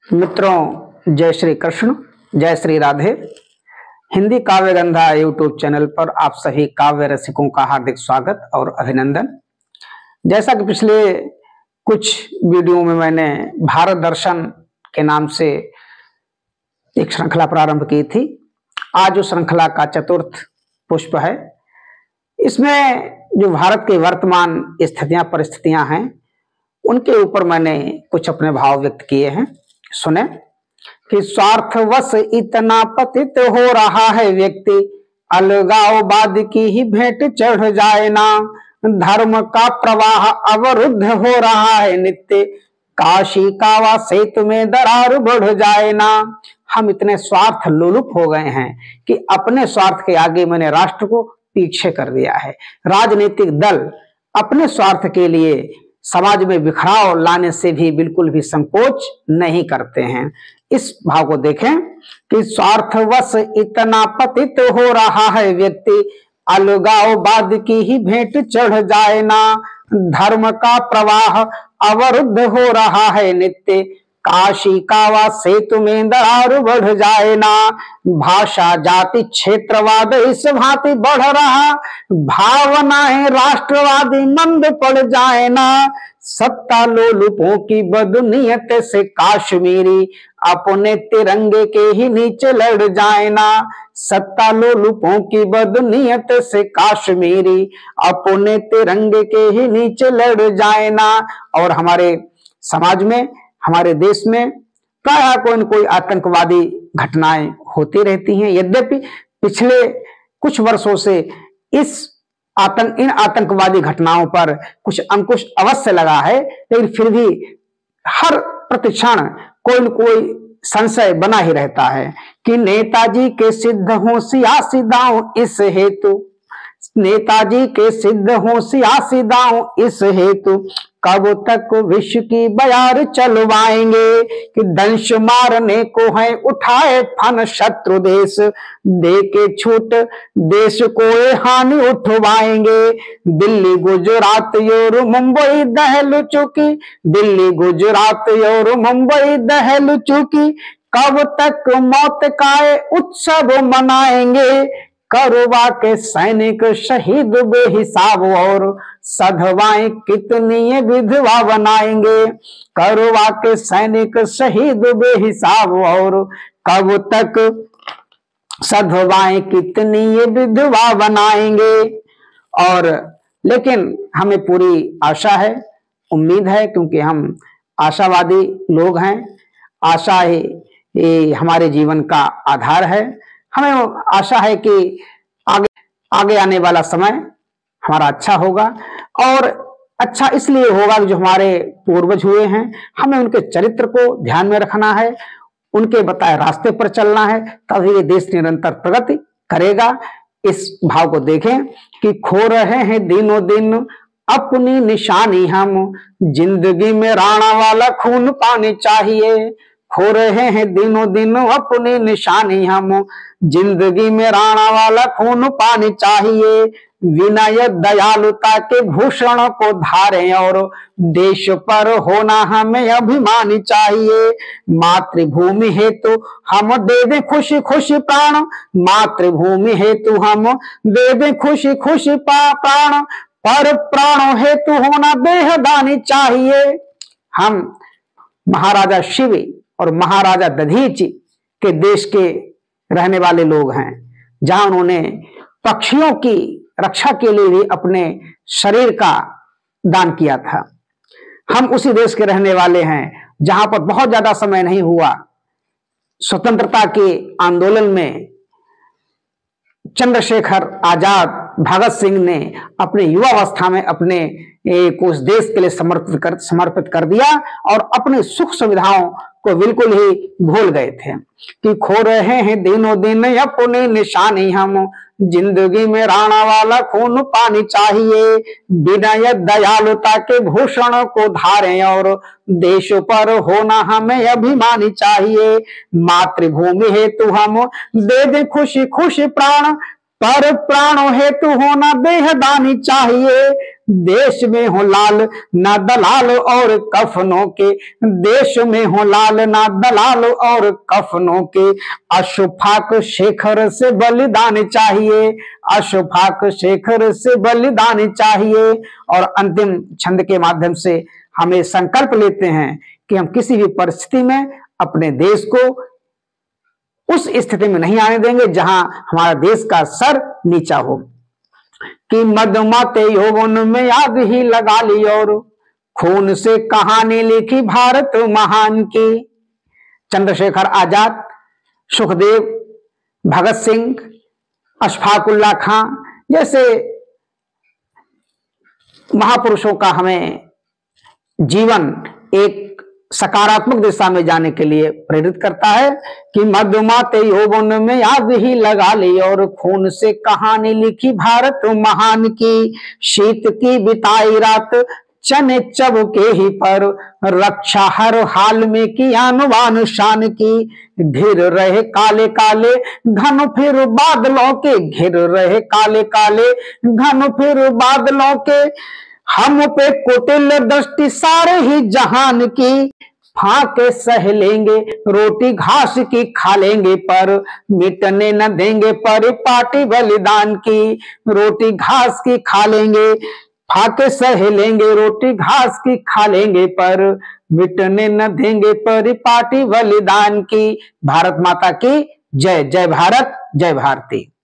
मित्रों, जय श्री कृष्ण, जय श्री राधे। हिंदी काव्य गंधा यूट्यूब चैनल पर आप सभी काव्य रसिकों का हार्दिक स्वागत और अभिनंदन। जैसा कि पिछले कुछ वीडियो में मैंने भारत दर्शन के नाम से एक श्रृंखला प्रारंभ की थी, आज उस श्रृंखला का चतुर्थ पुष्प है। इसमें जो भारत की वर्तमान स्थितियां परिस्थितियां हैं उनके ऊपर मैंने कुछ अपने भाव व्यक्त किए हैं। सुने कि स्वार्थवश इतना पतित हो रहा है व्यक्ति, अलगाववाद की ही भेंट चढ़ जाए ना। धर्म का प्रवाह अवरुद्ध हो रहा है नित्य, काशी कावा सेतु में दरार बढ़ जाए ना। हम इतने स्वार्थ लोलुप हो गए हैं कि अपने स्वार्थ के आगे मैंने राष्ट्र को पीछे कर दिया है। राजनीतिक दल अपने स्वार्थ के लिए समाज में बिखराव लाने से भी बिल्कुल भी संकोच नहीं करते हैं। इस भाव को देखें कि स्वार्थवश इतना पतित हो रहा है व्यक्ति, अलगाववाद की ही भेंट चढ़ जाए ना। धर्म का प्रवाह अवरुद्ध हो रहा है नित्य, काशी कावा सेतु में दरार बढ़ जाए ना। भाषा जाति क्षेत्रवाद इस भांति बढ़ रहा, भावनाएं राष्ट्रवादी मंद पड़ जाए ना। सत्ता लोलुपों की बदनीयत से काश्मीरी अपने तिरंगे के ही नीचे लड़ जाए ना। सत्ता लोलुपों की बदनीयत से काश्मीरी अपने तिरंगे के ही नीचे लड़ जाए ना। और हमारे समाज में, हमारे देश में प्रायः कोई न कोई आतंकवादी घटनाएं होती रहती हैं। यद्यपि पिछले कुछ वर्षों से इन आतंकवादी घटनाओं पर कुछ अंकुश अवश्य लगा है, लेकिन फिर भी हर प्रतिक्षण कोई न कोई संशय बना ही रहता है कि नेताजी के सिद्ध हों सियासी दांव इस हेतु, नेताजी के सिद्ध हों सियासी दांव इस हेतु, कब तक विश्व की बयार चलवाएंगे कि दंश मारने को है उठाए फन शत्रु देश, दे के छूट देश को हानि उठवाएंगे। दिल्ली गुजरात और मुंबई दहल चुकी, दिल्ली गुजरात और मुंबई दहल चुकी, कब तक मौत का उत्सव मनाएंगे। करवा के सैनिक शहीद बेहिसाब और सधवाएं कितनी विधवा बनाएंगे। करवा के सैनिक शहीद बेहिसाब और कब तक सधवाएं कितनी विधवा बनाएंगे। और लेकिन हमें पूरी आशा है, उम्मीद है, क्योंकि हम आशावादी लोग हैं। आशा ही हमारे जीवन का आधार है। हमें आशा है कि आगे आने वाला समय हमारा अच्छा होगा, और अच्छा इसलिए होगा कि जो हमारे पूर्वज हुए हैं, हमें उनके चरित्र को ध्यान में रखना है, उनके बताए रास्ते पर चलना है, तभी ये देश निरंतर प्रगति करेगा। इस भाव को देखें कि खो रहे हैं दिनों दिन अपनी निशानी हम, जिंदगी में राणा वाला खून पानी चाहिए। खो रहे हैं दिनों दिन अपनी निशानी हम, जिंदगी में राणा वाला खून पानी चाहिए। विनय दयालुता के भूषण को धारें और देश पर होना हमें अभिमानी चाहिए। मातृभूमि हेतु हम दे दें खुशी खुशी प्राण, मातृभूमि हेतु हम दे दें खुशी खुशी प्राण, पर प्राणों हेतु होना देहदानी चाहिए। हम महाराजा शिव और महाराजा दधीच के देश के रहने वाले लोग हैं, जहां उन्होंने पक्षियों की रक्षा के लिए भी अपने शरीर का दान किया था। हम उसी देश के रहने वाले हैं जहां पर बहुत ज्यादा समय नहीं हुआ, स्वतंत्रता के आंदोलन में चंद्रशेखर आजाद, भगत सिंह ने अपने युवावस्था में अपने उस देश के लिए समर्पित कर दिया और अपनी सुख सुविधाओं को बिल्कुल ही भूल गए थे कि खो रहे हैं दिनों दिन अपनी निशानी हम, जिंदगी में राणा वाला खून पानी चाहिए। विनय दयालुता के भूषण को धारें और देश पर होना हमें अभिमानी चाहिए। मातृभूमि हेतु हम दे दें खुशी खुशी प्राण, पर प्राणों हेतु होना देहदानी चाहिए। देश में हो लाल ना दलाल और कफनों के, देश में हो लाल ना दलाल और कफनों के, अशफाक शेखर से बलिदान चाहिए, अशफाक शेखर से बलिदान चाहिए। और अंतिम छंद के माध्यम से हमें संकल्प लेते हैं कि हम किसी भी परिस्थिति में अपने देश को उस स्थिति में नहीं आने देंगे जहां हमारा देश का सर नीचा हो। कि मदमाते यौवन में आग ही लगा ली और खून से कहानी लिखी भारत महान की। चंद्रशेखर आजाद, सुखदेव, भगत सिंह, अशफाकुल्लाह खां जैसे महापुरुषों का हमें जीवन एक सकारात्मक दिशा में जाने के लिए प्रेरित करता है। कि मदमाते यौवन में आग ही लगा ली और खून से कहानी लिखी भारत महान की। शीत की बिताई रात चने चबके ही पर, रक्षा हर हाल में की आनुबान शान की। घिर रहे काले काले घन फिर बादलों के, घिर रहे काले काले घन फिर बादलों के, हम पे कुटिल दृष्टि सारे ही जहान की। फाके सह लेंगे रोटी घास की खा लेंगे पर, मिटने न देंगे परिपाटी बलिदान की। रोटी घास की खा लेंगे, फाके सह लेंगे रोटी घास की खा लेंगे पर, मिटने न देंगे परिपाटी बलिदान की। भारत माता की जय। जय भारत, जय भारती।